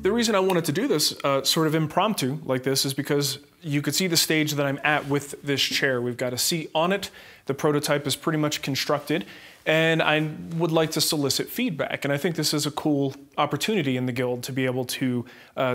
The reason I wanted to do this sort of impromptu like this is because you could see the stage that I'm at with this chair. We've got a seat on it. The prototype is pretty much constructed, and I would like to solicit feedback. And I think this is a cool opportunity in the Guild to be able to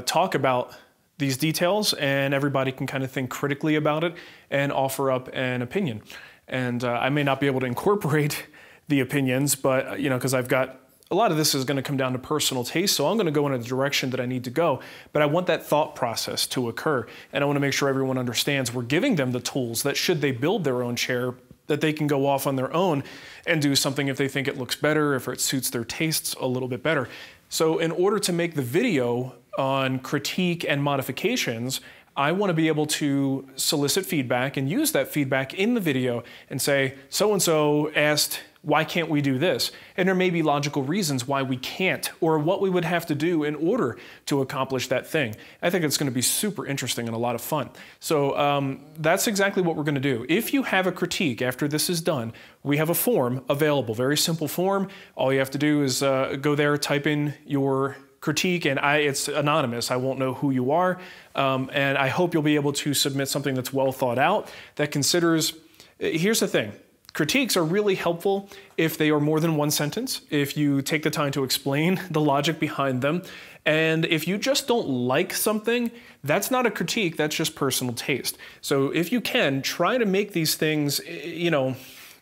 talk about these details, and everybody can kind of think critically about it and offer up an opinion. And I may not be able to incorporate the opinions, but because I've got a lot of this is going to come down to personal taste, so I'm going to go in a direction that I need to go, but I want that thought process to occur, and I want to make sure everyone understands we're giving them the tools that should they build their own chair, that they can go off on their own and do something if they think it looks better, if it suits their tastes a little bit better. So in order to make the video on critique and modifications, I want to be able to solicit feedback and use that feedback in the video and say, so-and-so asked, why can't we do this? And there may be logical reasons why we can't, or what we would have to do in order to accomplish that thing. I think it's going to be super interesting and a lot of fun. So that's exactly what we're going to do. If you have a critique after this is done, we have a form available, very simple form. All you have to do is go there, type in your critique, and it's anonymous. I won't know who you are, and I hope you'll be able to submit something that's well thought out, that considers, here's the thing, critiques are really helpful if they are more than one sentence, if you take the time to explain the logic behind them, and if you just don't like something, that's not a critique, that's just personal taste. So if you can, try to make these things, the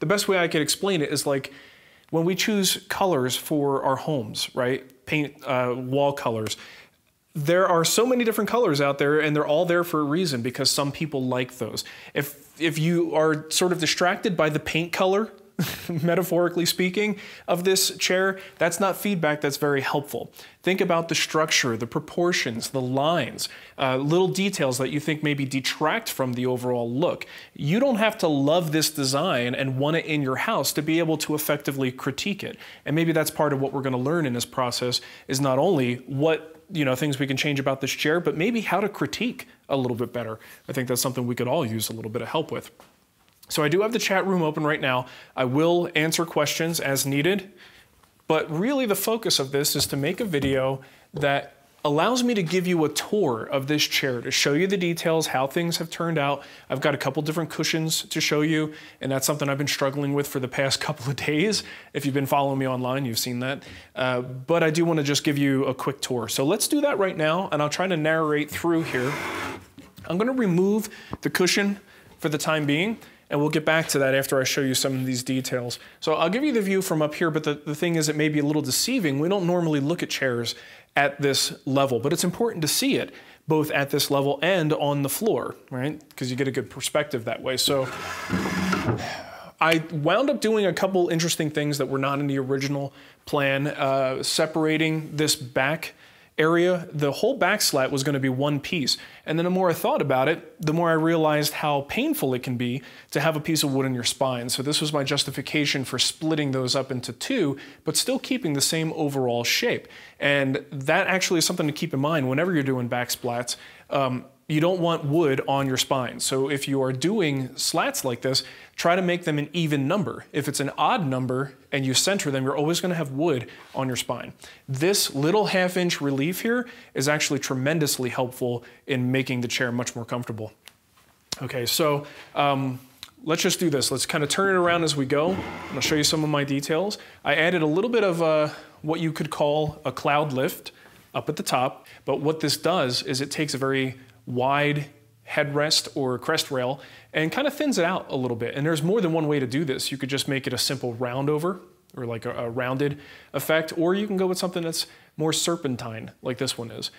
best way I could explain it is like when we choose colors for our homes, right? Paint wall colors. There are so many different colors out there, and they're all there for a reason because some people like those. If you are sort of distracted by the paint color, metaphorically speaking, of this chair, that's not feedback that's very helpful. Think about the structure, the proportions, the lines, little details that you think maybe detract from the overall look. You don't have to love this design and want it in your house to be able to effectively critique it. And maybe that's part of what we're going to learn in this process, is not only what things we can change about this chair, but maybe how to critique a little bit better. I think that's something we could all use a little bit of help with. So I do have the chat room open right now. I will answer questions as needed, but really the focus of this is to make a video that allows me to give you a tour of this chair, to show you the details, how things have turned out. I've got a couple different cushions to show you, and that's something I've been struggling with for the past couple of days. If you've been following me online, you've seen that. But I do want to just give you a quick tour. So let's do that right now, and I'll try to narrate through here. I'm going to remove the cushion for the time being, and we'll get back to that after I show you some of these details. So I'll give you the view from up here, but the thing is it may be a little deceiving. We don't normally look at chairs at this level, but it's important to see it both at this level and on the floor, right? Because you get a good perspective that way. So I wound up doing a couple interesting things that were not in the original plan, separating this back area. The whole back slat was going to be one piece. And then the more I thought about it, the more I realized how painful it can be to have a piece of wood in your spine. So this was my justification for splitting those up into two, but still keeping the same overall shape. And that actually is something to keep in mind whenever you're doing back splats. You don't want wood on your spine. So if you are doing slats like this, try to make them an even number. If it's an odd number and you center them, you're always going to have wood on your spine. This little half-inch relief here is actually tremendously helpful in making the chair much more comfortable. Okay, so let's just do this. Let's kind of turn it around as we go. I'll show you some of my details. I added a little bit of what you could call a cloud lift up at the top, but what this does is it takes a very wide headrest or crest rail and kind of thins it out a little bit. And there's more than one way to do this. You could just make it a simple round over, or like a rounded effect, or you can go with something that's more serpentine like this one is.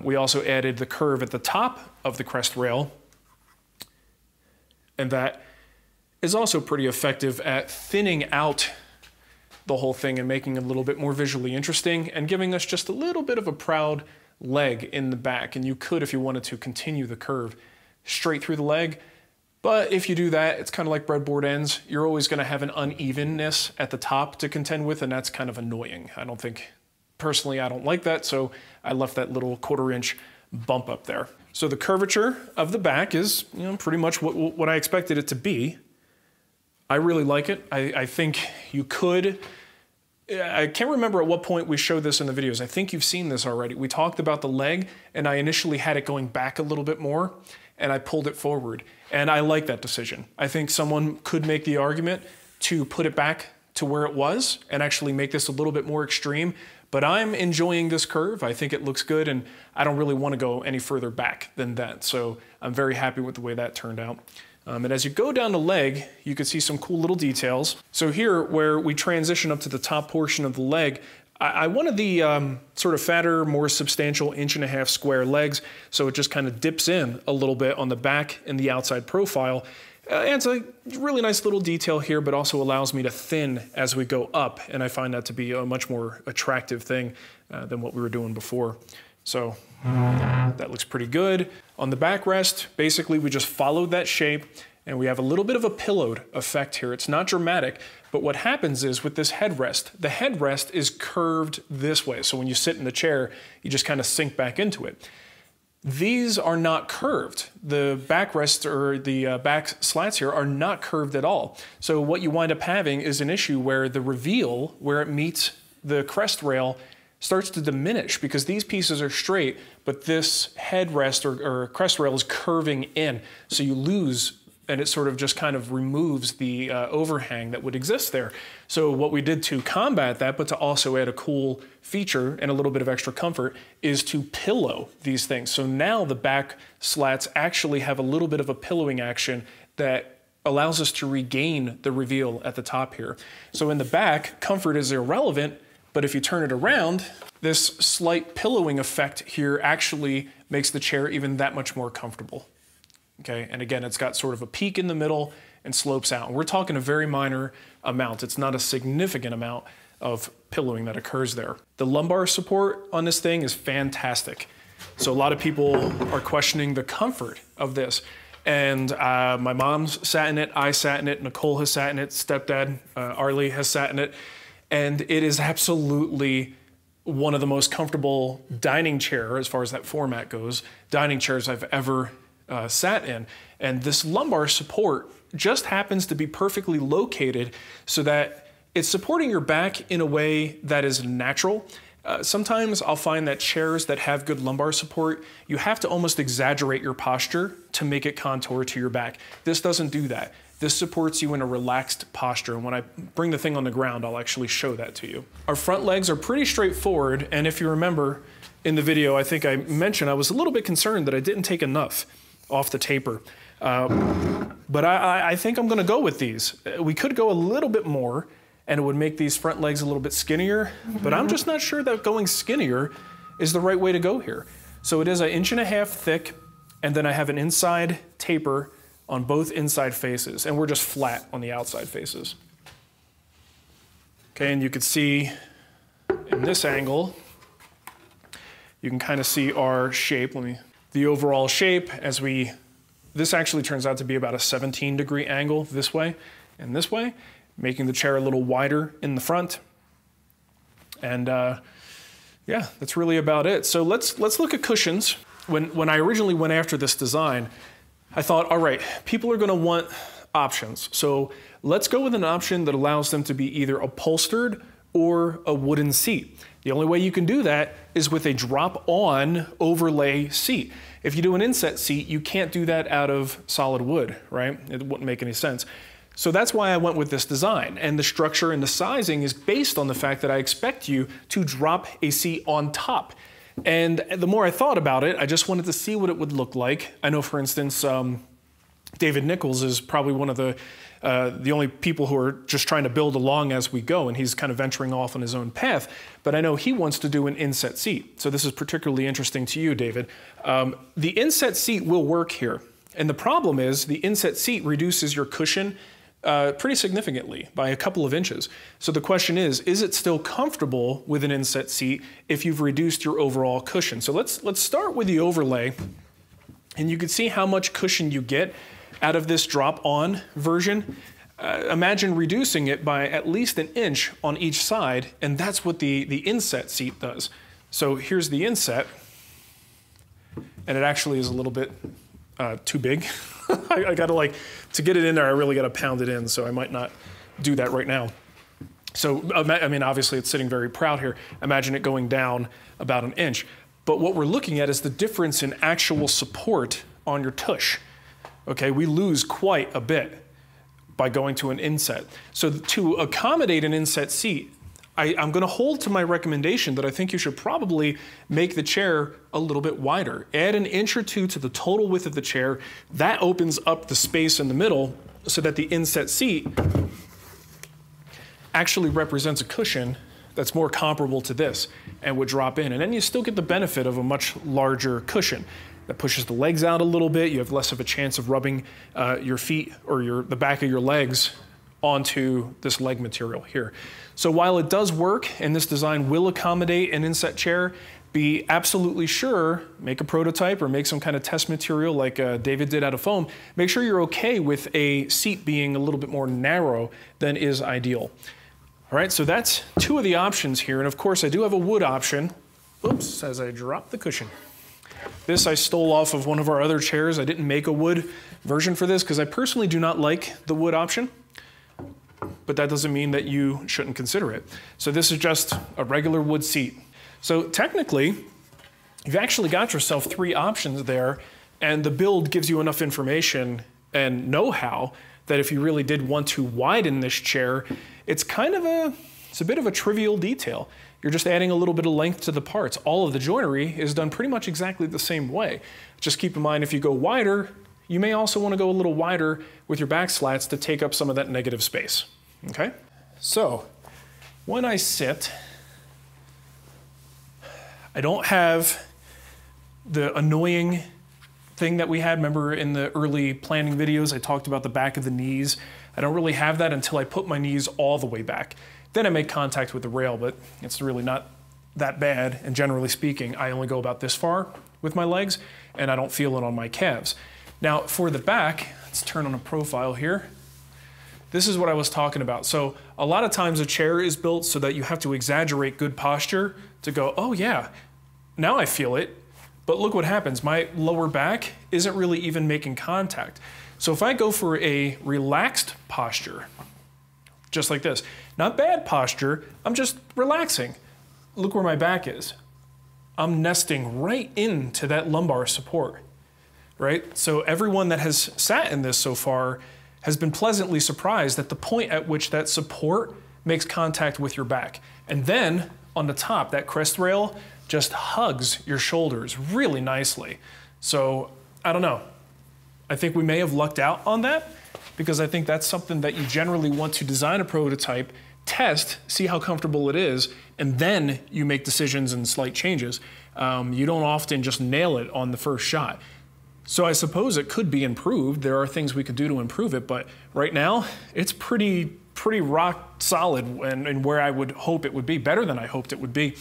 We also added the curve at the top of the crest rail, and that is also pretty effective at thinning out the whole thing and making it a little bit more visually interesting and giving us just a little bit of a proud leg in the back. And you could, if you wanted to, continue the curve straight through the leg. But if you do that, it's kind of like breadboard ends. You're always going to have an unevenness at the top to contend with, and that's kind of annoying. Personally, I don't like that, so I left that little 1/4 inch bump up there. So the curvature of the back is pretty much what I expected it to be. I really like it. I think you could I can't remember at what point we showed this in the videos. I think you've seen this already. We talked about the leg, and I initially had it going back a little bit more, and I pulled it forward. And I like that decision. I think someone could make the argument to put it back to where it was and actually make this a little bit more extreme. But I'm enjoying this curve. I think it looks good, and I don't really want to go any further back than that. So I'm very happy with the way that turned out. And as you go down the leg, you can see some cool little details. So here, where we transition up to the top portion of the leg, I wanted the sort of fatter, more substantial 1.5" square legs, so it just kind of dips in a little bit on the back and the outside profile. And it's a really nice little detail here, but also allows me to thin as we go up, and I find that to be a much more attractive thing than what we were doing before. So that looks pretty good. On the backrest, basically we just followed that shape, and we have a little bit of a pillowed effect here. It's not dramatic, but what happens is with this headrest, the headrest is curved this way. So when you sit in the chair, you just kind of sink back into it. These are not curved. The backrest or the back slats here are not curved at all. So what you wind up having is an issue where the reveal, where it meets the crest rail, starts to diminish because these pieces are straight, but this headrest or crest rail is curving in. So you lose, and it sort of just kind of removes the overhang that would exist there. So what we did to combat that, but to also add a cool feature and a little bit of extra comfort, is to pillow these things. So now the back slats actually have a little bit of a pillowing action that allows us to regain the reveal at the top here. So in the back, comfort is irrelevant, but if you turn it around, this slight pillowing effect here actually makes the chair even that much more comfortable. Okay, and again, it's got sort of a peak in the middle and slopes out. And we're talking a very minor amount. It's not a significant amount of pillowing that occurs there. The lumbar support on this thing is fantastic. So a lot of people are questioning the comfort of this. And my mom's sat in it, I sat in it, Nicole has sat in it, stepdad, Arlie has sat in it. And it is absolutely one of the most comfortable dining chair, as far as that format goes, dining chairs I've ever sat in. And this lumbar support just happens to be perfectly located so that it's supporting your back in a way that is natural. Sometimes I'll find that chairs that have good lumbar support, you have to almost exaggerate your posture to make it contour to your back. This doesn't do that. This supports you in a relaxed posture. And when I bring the thing on the ground, I'll actually show that to you. Our front legs are pretty straightforward. And if you remember in the video, I think I mentioned I was a little bit concerned that I didn't take enough off the taper. But I think I'm gonna go with these. We could go a little bit more and it would make these front legs a little bit skinnier, but I'm just not sure that going skinnier is the right way to go here. So it is 1.5 inches thick, and then I have an inside taper on both inside faces, and we're just flat on the outside faces. Okay, and you can see in this angle, you can kind of see our shape. The overall shape as this actually turns out to be about a 17-degree angle this way and this way, making the chair a little wider in the front. And yeah, that's really about it. So let's look at cushions. When I originally went after this design, I thought, all right, people are gonna want options. So let's go with an option that allows them to be either upholstered or a wooden seat. The only way you can do that is with a drop-on overlay seat. If you do an inset seat, you can't do that out of solid wood, right? It wouldn't make any sense. So that's why I went with this design. And the structure and the sizing is based on the fact that I expect you to drop a seat on top. And the more I thought about it, I just wanted to see what it would look like. I know, for instance, David Nichols is probably one of the only people who are just trying to build along as we go, and he's kind of venturing off on his own path. But I know he wants to do an inset seat. So this is particularly interesting to you, David. The inset seat will work here. And the problem is the inset seat reduces your cushion pretty significantly by a couple of inches. So the question is it still comfortable with an inset seat if you've reduced your overall cushion? So let's start with the overlay, and you can see how much cushion you get out of this drop-on version. Imagine reducing it by at least 1 inch on each side, and that's what the inset seat does. So here's the inset, and it actually is a little bit too big. I gotta to get it in there, I really gotta pound it in, so I might not do that right now. So, I mean, obviously it's sitting very proud here. Imagine it going down about an inch. But what we're looking at is the difference in actual support on your tush. Okay, we lose quite a bit by going to an inset. So to accommodate an inset seat, I'm gonna hold to my recommendation that I think you should probably make the chair a little bit wider. Add an inch or two to the total width of the chair. That opens up the space in the middle so that the inset seat actually represents a cushion that's more comparable to this and would drop in. And then you still get the benefit of a much larger cushion that pushes the legs out a little bit. You have less of a chance of rubbing your feet or the back of your legs onto this leg material here. So while it does work and this design will accommodate an inset chair, be absolutely sure, make a prototype or make some kind of test material like David did out of foam. Make sure you're okay with a seat being a little bit more narrow than is ideal. All right, so that's two of the options here. And of course, I do have a wood option. Oops, as I drop the cushion. This I stole off of one of our other chairs. I didn't make a wood version for this because I personally do not like the wood option, but that doesn't mean that you shouldn't consider it. So this is just a regular wood seat. So technically, you've actually got yourself three options there, and the build gives you enough information and know-how that if you really did want to widen this chair, it's a bit of a trivial detail. You're just adding a little bit of length to the parts. All of the joinery is done pretty much exactly the same way. Just keep in mind, if you go wider, you may also want to go a little wider with your back slats to take up some of that negative space, okay? So, when I sit, I don't have the annoying thing that we had. Remember in the early planning videos, I talked about the back of the knees. I don't really have that until I put my knees all the way back. Then I make contact with the rail, but it's really not that bad. And generally speaking, I only go about this far with my legs and I don't feel it on my calves. Now for the back, let's turn on a profile here. This is what I was talking about. So a lot of times a chair is built so that you have to exaggerate good posture to go, oh yeah, now I feel it. But look what happens. My lower back isn't really even making contact. So if I go for a relaxed posture, just like this, not bad posture, I'm just relaxing. Look where my back is. I'm nesting right into that lumbar support, right? So everyone that has sat in this so far has been pleasantly surprised at the point at which that support makes contact with your back. And then on the top, that crest rail just hugs your shoulders really nicely. So I don't know. I think we may have lucked out on that because I think that's something that you generally want to design a prototype, test, see how comfortable it is, and then you make decisions and slight changes. You don't often just nail it on the first shot. So I suppose it could be improved. There are things we could do to improve it, but right now it's pretty rock solid and where I would hope it would be, better than I hoped it would be.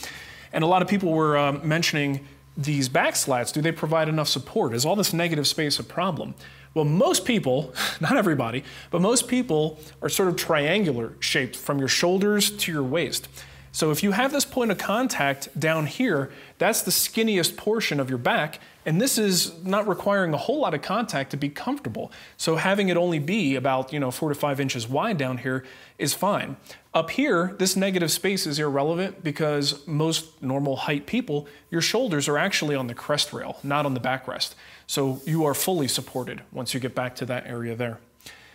And a lot of people were mentioning these back slats. Do they provide enough support? Is all this negative space a problem? Well, most people, not everybody, but most people are sort of triangular shaped from your shoulders to your waist. So if you have this point of contact down here, that's the skinniest portion of your back, and this is not requiring a whole lot of contact to be comfortable. So having it only be about 4 to 5 inches wide down here is fine. Up here, this negative space is irrelevant because most normal height people, your shoulders are actually on the crest rail, not on the backrest. So you are fully supported once you get back to that area there.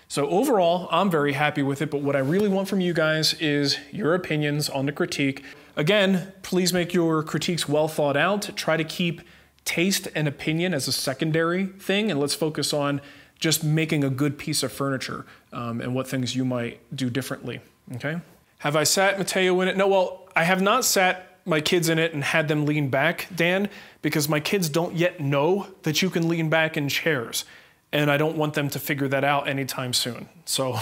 So overall, I'm very happy with it, but what I really want from you guys is your opinions on the critique. Again, please make your critiques well thought out. Try to keep taste and opinion as a secondary thing, and let's focus on just making a good piece of furniture and what things you might do differently, okay? Have I sat Mateo in it? No, well, I have not sat my kids in it and had them lean back, Dan, because my kids don't yet know that you can lean back in chairs. And I don't want them to figure that out anytime soon. So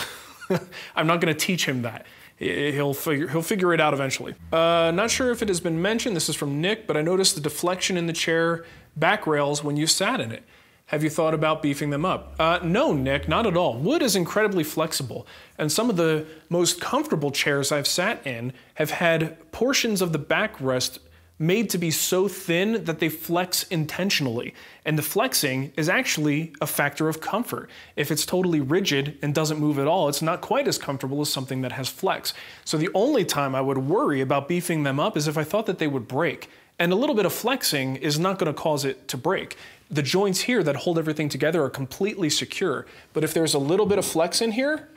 I'm not gonna teach him that. He'll figure it out eventually. Not sure if it has been mentioned, this is from Nick, but I noticed the deflection in the chair back rails when you sat in it. Have you thought about beefing them up? No, Nick, not at all. Wood is incredibly flexible, and some of the most comfortable chairs I've sat in have had portions of the backrest made to be so thin that they flex intentionally. And the flexing is actually a factor of comfort. If it's totally rigid and doesn't move at all, it's not quite as comfortable as something that has flex. So the only time I would worry about beefing them up is if I thought that they would break. And a little bit of flexing is not going to cause it to break. The joints here that hold everything together are completely secure. But if there's a little bit of flex in here,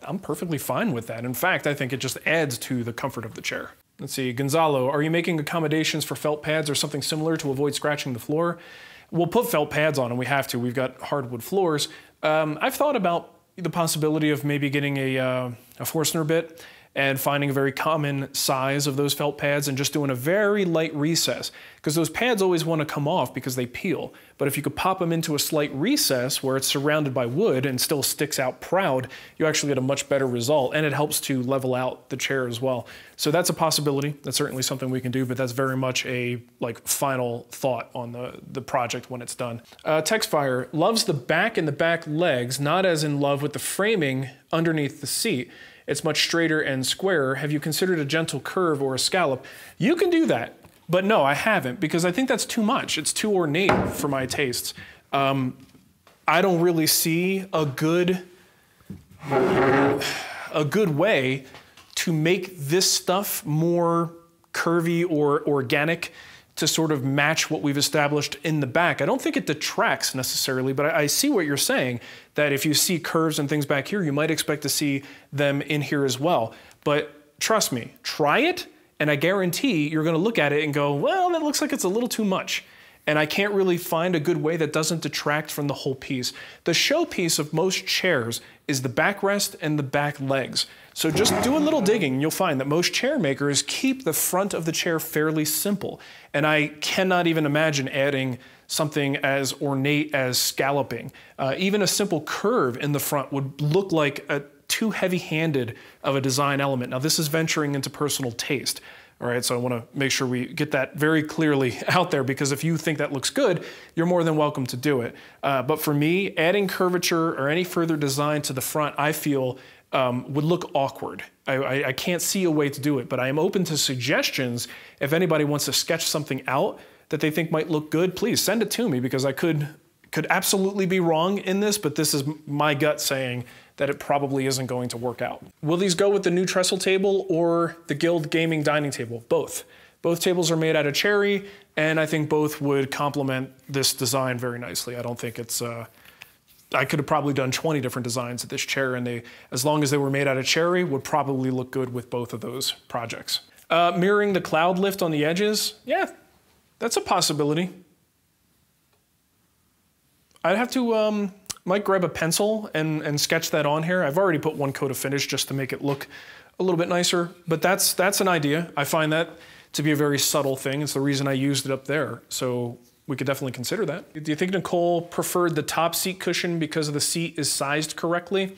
I'm perfectly fine with that. In fact, I think it just adds to the comfort of the chair. Let's see, Gonzalo, are you making accommodations for felt pads or something similar to avoid scratching the floor? We'll put felt pads on, and we have to. We've got hardwood floors. I've thought about the possibility of maybe getting a Forstner bit and finding a very common size of those felt pads and just doing a very light recess, because those pads always want to come off because they peel. But if you could pop them into a slight recess where it's surrounded by wood and still sticks out proud, you actually get a much better result, and it helps to level out the chair as well. So that's a possibility. That's certainly something we can do, but that's very much a final thought on the project when it's done. Textfire loves the back and the back legs, not as in love with the framing underneath the seat. It's much straighter and squarer. Have you considered a gentle curve or a scallop? You can do that, but no, I haven't, because I think that's too much. It's too ornate for my tastes. I don't really see a good way to make this stuff more curvy or organic to sort of match what we've established in the back. I don't think it detracts necessarily, but I see what you're saying, that if you see curves and things back here, you might expect to see them in here as well. But trust me, try it, and I guarantee you're gonna look at it and go, well, that looks like it's a little too much. And I can't really find a good way that doesn't detract from the whole piece. The showpiece of most chairs is the backrest and the back legs. So just do a little digging, and you'll find that most chair makers keep the front of the chair fairly simple. And I cannot even imagine adding something as ornate as scalloping. Even a simple curve in the front would look like too heavy-handed of a design element. Now, this is venturing into personal taste. All right, so I want to make sure we get that very clearly out there, because if you think that looks good, you're more than welcome to do it. But for me, adding curvature or any further design to the front, I feel would look awkward. I can't see a way to do it, but I am open to suggestions. If anybody wants to sketch something out that they think might look good, please send it to me, because I could absolutely be wrong in this, but this is my gut saying that it probably isn't going to work out. Will these go with the new trestle table or the Guild gaming dining table? Both. Both tables are made out of cherry, and I think both would complement this design very nicely. I don't think it's, I could have probably done 20 different designs of this chair, and they, as long as they were made out of cherry, would probably look good with both of those projects. Mirroring the cloud lift on the edges, yeah, that's a possibility. I'd have to, might grab a pencil and sketch that on here. I've already put one coat of finish just to make it look a little bit nicer, but that's an idea. I find that to be a very subtle thing. It's the reason I used it up there. So we could definitely consider that. Do you think Nicole preferred the top seat cushion because the seat is sized correctly?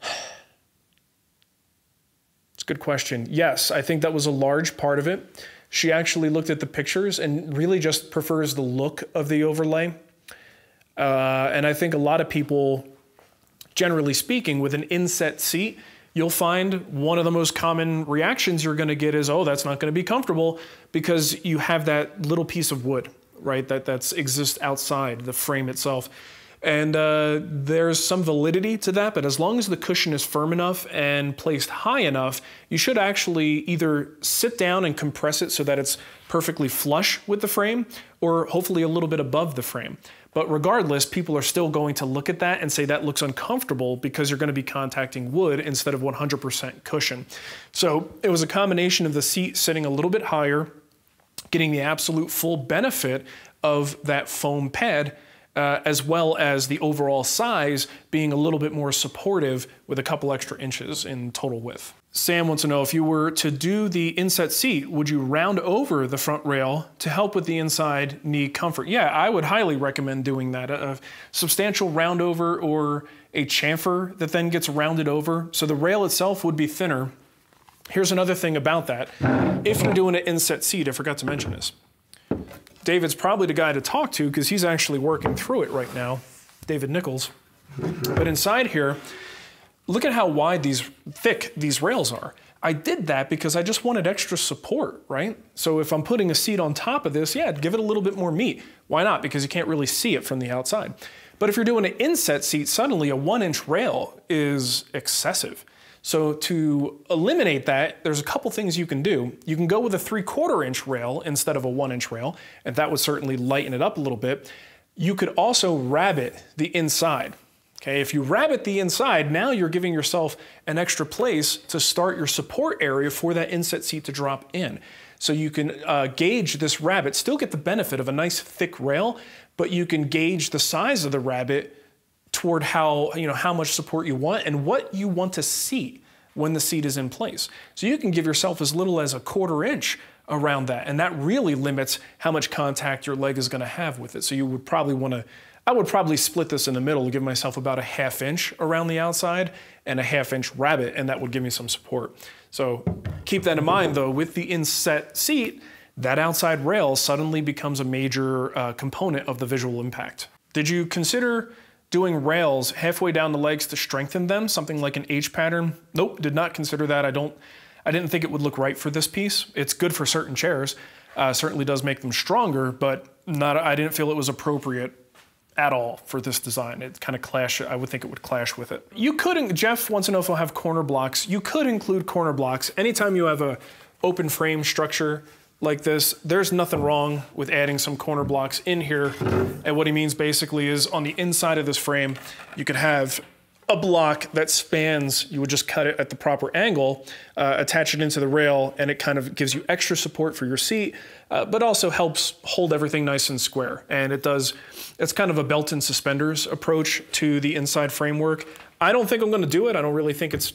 It's a good question. Yes, I think that was a large part of it. She actually looked at the pictures and really just prefers the look of the overlay. And I think a lot of people, generally speaking, with an inset seat, you'll find one of the most common reactions you're going to get is, oh, that's not going to be comfortable, because you have that little piece of wood, right, that exists outside the frame itself. And there's some validity to that, but as long as the cushion is firm enough and placed high enough, you should actually either sit down and compress it so that it's perfectly flush with the frame, or hopefully a little bit above the frame. But regardless, people are still going to look at that and say that looks uncomfortable because you're going to be contacting wood instead of 100% cushion. So it was a combination of the seat sitting a little bit higher, getting the absolute full benefit of that foam pad, as well as the overall size being a little bit more supportive with a couple extra inches in total width. Sam wants to know, if you were to do the inset seat, would you round over the front rail to help with the inside knee comfort? Yeah, I would highly recommend doing that. A substantial round over, or a chamfer that then gets rounded over. So the rail itself would be thinner. Here's another thing about that. If you're doing an inset seat, I forgot to mention this. David's probably the guy to talk to because he's actually working through it right now, David Nichols. But inside here, look at how wide thick these rails are. I did that because I just wanted extra support, right? So if I'm putting a seat on top of this, yeah, give it a little bit more meat. Why not? Because you can't really see it from the outside. But if you're doing an inset seat, suddenly a 1-inch rail is excessive. So to eliminate that, there's a couple things you can do. You can go with a 3/4 inch rail instead of a 1-inch rail, and that would certainly lighten it up a little bit. You could also rabbet the inside. Okay, if you rabbet the inside, now you're giving yourself an extra place to start your support area for that inset seat to drop in. So you can gauge this rabbet, still get the benefit of a nice thick rail, but you can gauge the size of the rabbet toward how much support you want and what you want to see when the seat is in place. So you can give yourself as little as a 1/4 inch around that, and that really limits how much contact your leg is going to have with it. So you would probably want to, I would probably split this in the middle, give myself about a 1/2 inch around the outside and a 1/2 inch rabbet, and that would give me some support. So keep that in mind though, with the inset seat, that outside rail suddenly becomes a major component of the visual impact. Did you consider doing rails halfway down the legs to strengthen them, something like an H pattern? Nope, did not consider that. I didn't think it would look right for this piece. It's good for certain chairs, certainly does make them stronger, but I didn't feel it was appropriate at all for this design. It kind of clashed, I would think it would clash with it. You could, Jeff wants to know if I'll have corner blocks. You could include corner blocks. Anytime you have a open frame structure like this, there's nothing wrong with adding some corner blocks in here. And what he means basically is on the inside of this frame, you could have a block that spans, you would just cut it at the proper angle, attach it into the rail, and it kind of gives you extra support for your seat, but also helps hold everything nice and square. And it's kind of a belt and suspenders approach to the inside framework. I don't think I'm going to do it. I don't really think it's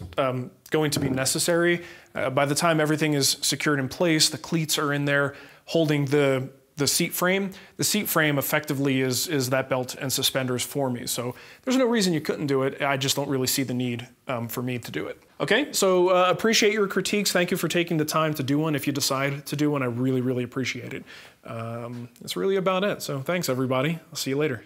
going to be necessary. By the time everything is secured in place, the cleats are in there holding the seat frame. The seat frame effectively is that belt and suspenders for me. So there's no reason you couldn't do it. I just don't really see the need for me to do it. Okay, so appreciate your critiques. Thank you for taking the time to do one. If you decide to do one, I really, really appreciate it. That's really about it. So thanks everybody. I'll see you later.